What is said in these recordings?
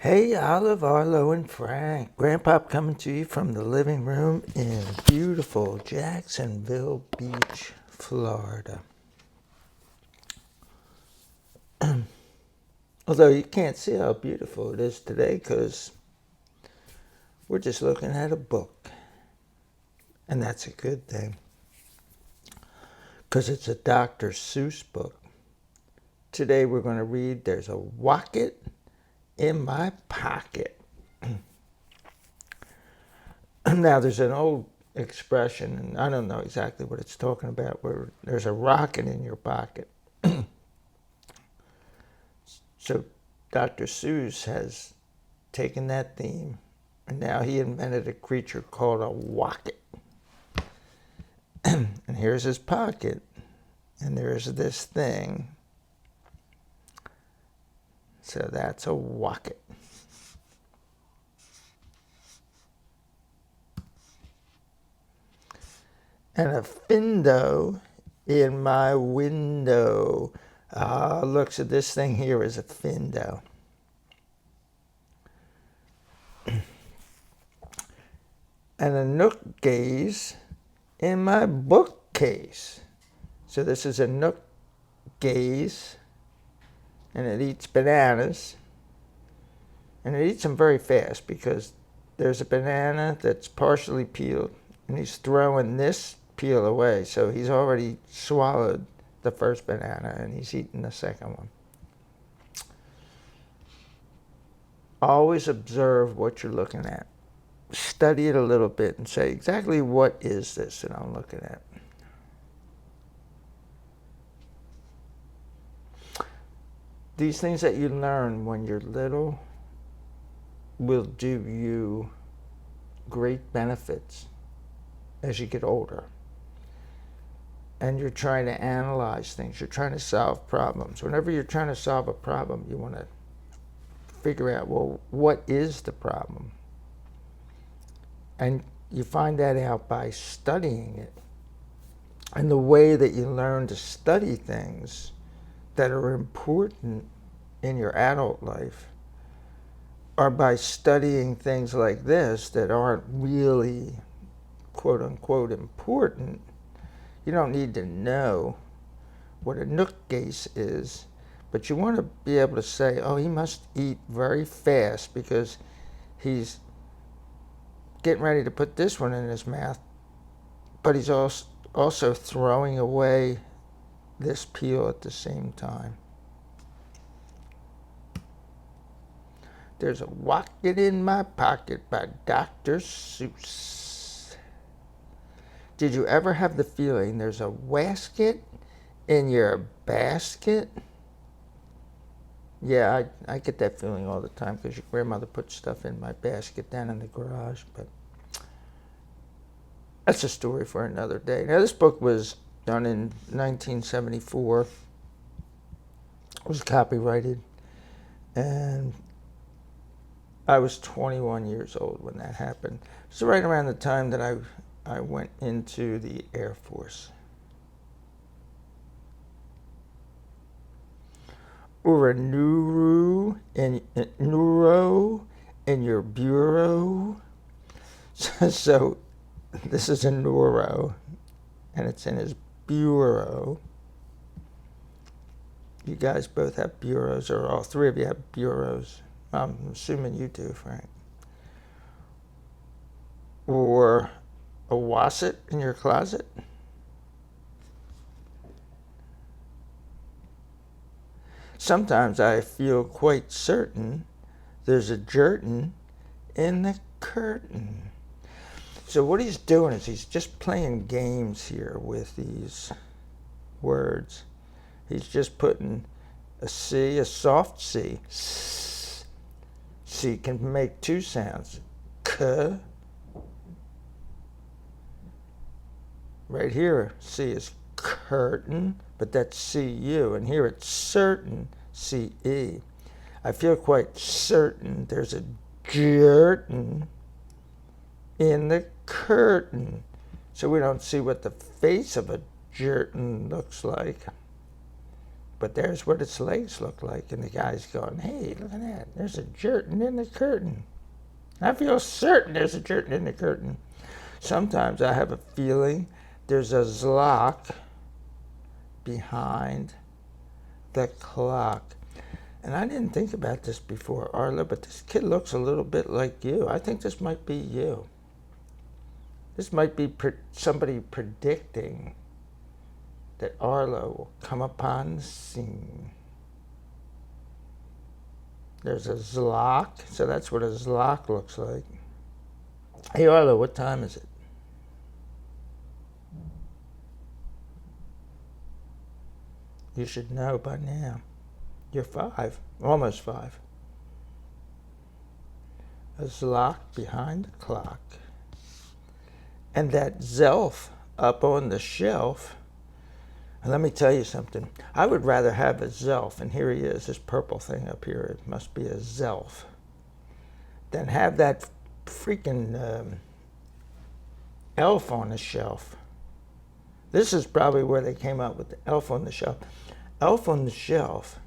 Hey, Olive, Arlo, and Frank. Grandpa coming to you from the living room in beautiful Jacksonville Beach, Florida. Although you can't see how beautiful it is today because we're just looking at a book. And that's a good thing because it's a Dr. Seuss book. Today we're going to read There's a Wocket in My Pocket. Now, there's an old expression, and I don't know exactly what it's talking about, where there's a rocket in your pocket. So Dr. Seuss has taken that theme, and now he invented a creature called a wocket. And here's his pocket, and there's this thing. So that's a wocket. And a findo in my window. Look, so this thing here is a findo. And a nook gaze in my bookcase. So this is a nook gaze, and it eats bananas. And it eats them very fast because there's a banana that's partially peeled, and he's throwing this peel away. So he's already swallowed the first banana, and he's eating the second one. Always observe what you're looking at. Study it a little bit and say, exactly what is this that I'm looking at? These things that you learn when you're little will do you great benefits as you get older. And you're trying to analyze things. You're trying to solve problems. Whenever you're trying to solve a problem, you want to figure out, well, what is the problem? And you find that out by studying it. And the way that you learn to study things that are important in your adult life are by studying things like this that aren't really, quote unquote, important. You don't need to know what a nook gaze is, but you want to be able to say, oh, he must eat very fast because he's getting ready to put this one in his mouth, but he's also throwing away this peel at the same time. There's a Wocket in My Pocket by Dr. Seuss. Did you ever have the feeling there's a wasket in your basket? Yeah, I get that feeling all the time because your grandmother put stuff in my basket down in the garage, but that's a story for another day. Now, this book was done in 1974. It was copyrighted, and I was 21 years old when that happened. It was right around the time that I went into the Air Force. Or a neuro in your bureau. So this is a neuro, and it's in his bureau. You guys both have bureaus, or all three of you have bureaus. I'm assuming you do, Frank. Or a wasset in your closet. Sometimes I feel quite certain there's a jertin in the curtain. So what he's doing is he's just playing games here with these words. He's just putting a C, a soft C. C can make two sounds. K. Right here, C is curtain, but that's CU. And here it's certain, CE. I feel quite certain there's a jertin in the curtain. So we don't see what the face of a jertin looks like. But there's what its legs look like. And the guy's going, hey, look at that. There's a curtain in the curtain. I feel certain there's a curtain in the curtain. Sometimes I have a feeling there's a zlock behind the clock. And I didn't think about this before, Arlo, but this kid looks a little bit like you. I think this might be you. This might be somebody predicting that Arlo will come upon the scene. There's a zlock, so that's what a zlock looks like. Hey, Arlo, what time is it? You should know by now. You're 5, almost 5. A zlock behind the clock. And that Zelf up on the shelf. And let me tell you something. I would rather have a Zelf, and here he is, this purple thing up here. It must be a Zelf. Than have that freaking elf on the shelf. This is probably where they came up with the elf on the shelf. Elf on the shelf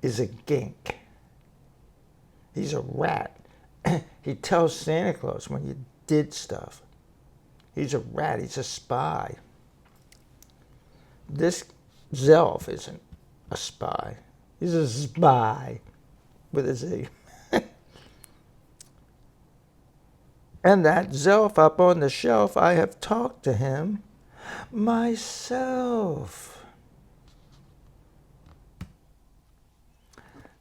is a gink. He's a rat. He tells Santa Claus when you did stuff. He's a rat. He's a spy. This Zelf isn't a spy. He's a spy with a Z. And that Zelf up on the shelf, I have talked to him myself.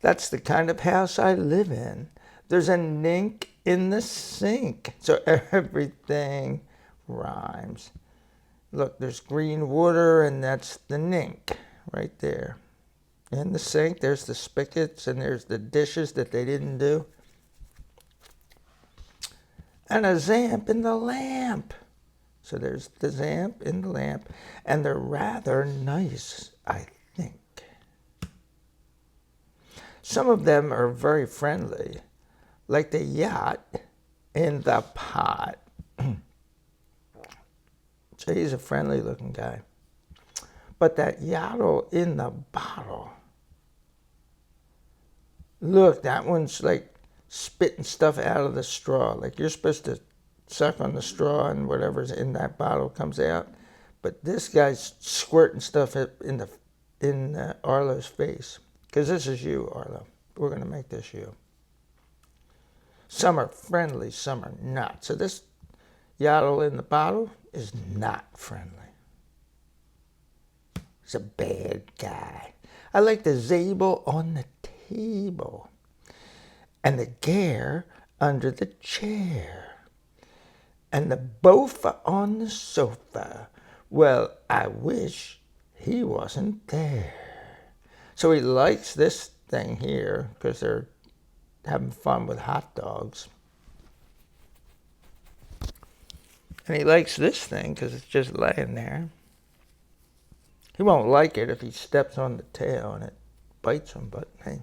That's the kind of house I live in. There's a nink in the sink. So everything rhymes. Look, there's green water, and that's the nink right there. In the sink, there's the spigots, and there's the dishes that they didn't do. And a zamp in the lamp. So there's the zamp in the lamp, and they're rather nice, I think. Some of them are very friendly, like the yacht in the pot. So he's a friendly looking guy. But that yottle in the bottle, look, that one's like spitting stuff out of the straw. Like you're supposed to suck on the straw and whatever's in that bottle comes out. But this guy's squirting stuff in Arlo's face. Because this is you, Arlo. We're going to make this you. Some are friendly, some are not. So this yottle in the bottle is not friendly. He's a bad guy. I like the Zabel on the table. And the Gare under the chair. And the Bofa on the sofa. Well, I wish he wasn't there. So he likes this thing here because they're having fun with hot dogs. And he likes this thing because it's just laying there. He won't like it if he steps on the tail and it bites him, but hey.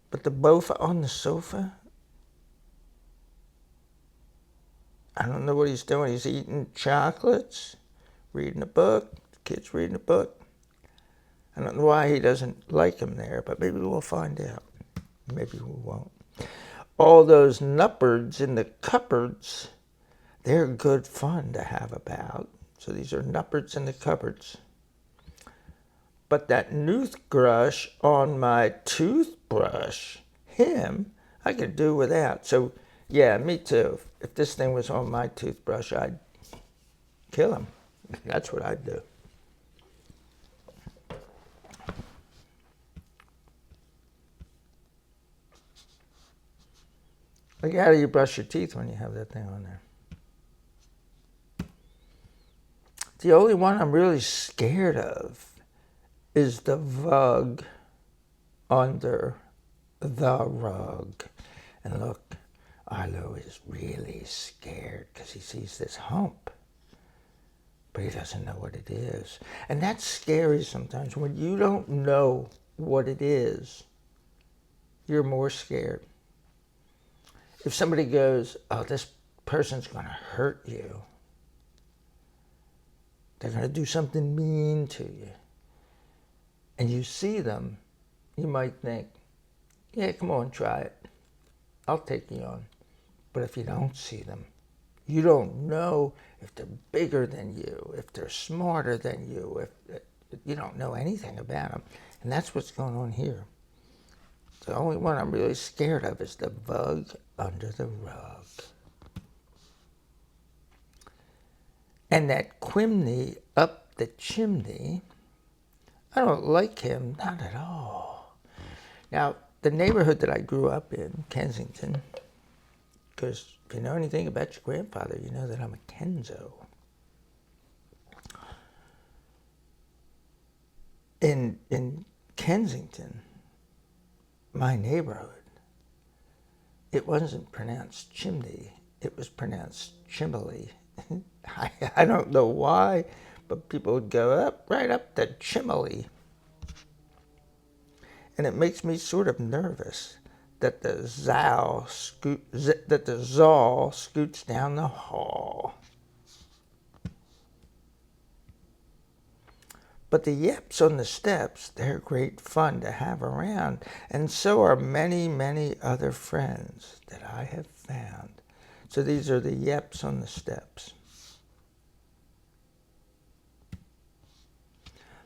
But the Bofa on the sofa, I don't know what he's doing. He's eating chocolates, reading a book. The kid's reading a book. I don't know why he doesn't like him there, but maybe we'll find out. Maybe we won't. All those nuppards in the cupboards, they're good fun to have about. So these are nuppards in the cupboards. But that toothbrush on my toothbrush, him, I could do without. So, yeah, me too. If this thing was on my toothbrush, I'd kill him. That's what I'd do. Like, how do you brush your teeth when you have that thing on there? The only one I'm really scared of is the vug under the rug. And look, Arlo is really scared because he sees this hump, but he doesn't know what it is. And that's scary sometimes. When you don't know what it is, you're more scared. If somebody goes, oh, this person's going to hurt you, They're going to do something mean to you. And you see them, you might think, yeah, come on, try it. I'll take you on. But if you don't see them, you don't know if they're bigger than you, if they're smarter than you, if you don't know anything about them. And that's what's going on here. The only one I'm really scared of is the bug under the rug. And that Quimney up the chimney, I don't like him, not at all. Now, the neighborhood that I grew up in, Kensington, because if you know anything about your grandfather, you know that I'm a Kenzo. In Kensington, my neighborhood, it wasn't pronounced chimney, it was pronounced chimney. I don't know why, but people would go up, right up the chimney. And it makes me sort of nervous that the Zal scoots down the hall. But the yips on the steps, they're great fun to have around, and so are many, many other friends that I have found. So these are the yips on the steps.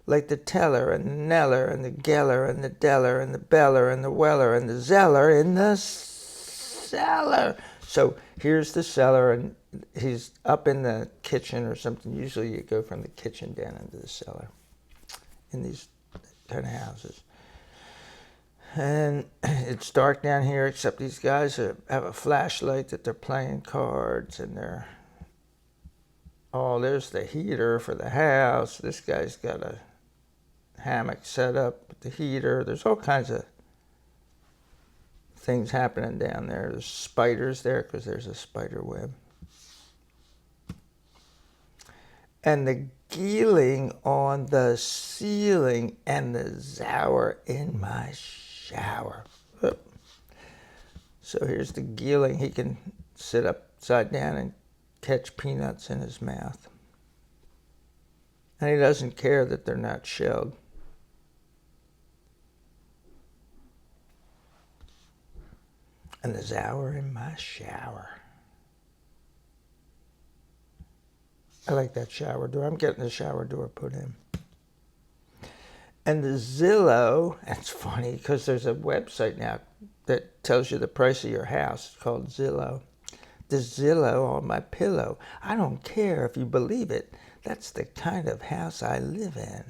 Like the teller and the neller and the geller and the deller and the beller and the weller and the zeller in the cellar. So here's the cellar, and he's up in the kitchen or something. Usually you go from the kitchen down into the cellar in these kind of houses. And it's dark down here, except these guys have a flashlight that they're playing cards, and they're, oh, there's the heater for the house. This guy's got a hammock set up with the heater. There's all kinds of things happening down there. There's spiders there because there's a spider web. And the geeling on the ceiling and the zower in my shower. So here's the geeling. He can sit upside down and catch peanuts in his mouth. And he doesn't care that they're not shelled. And the zower in my shower. I like that shower door. I'm getting the shower door put in. And the Zillow, it's funny because there's a website now that tells you the price of your house. It's called Zillow. The Zillow on my pillow. I don't care if you believe it. That's the kind of house I live in.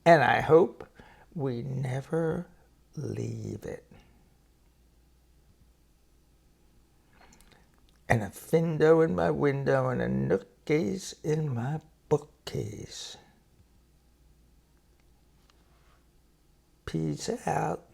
And I hope we never leave it. And a findo in my window and a nookcase in my bookcase. Peace out.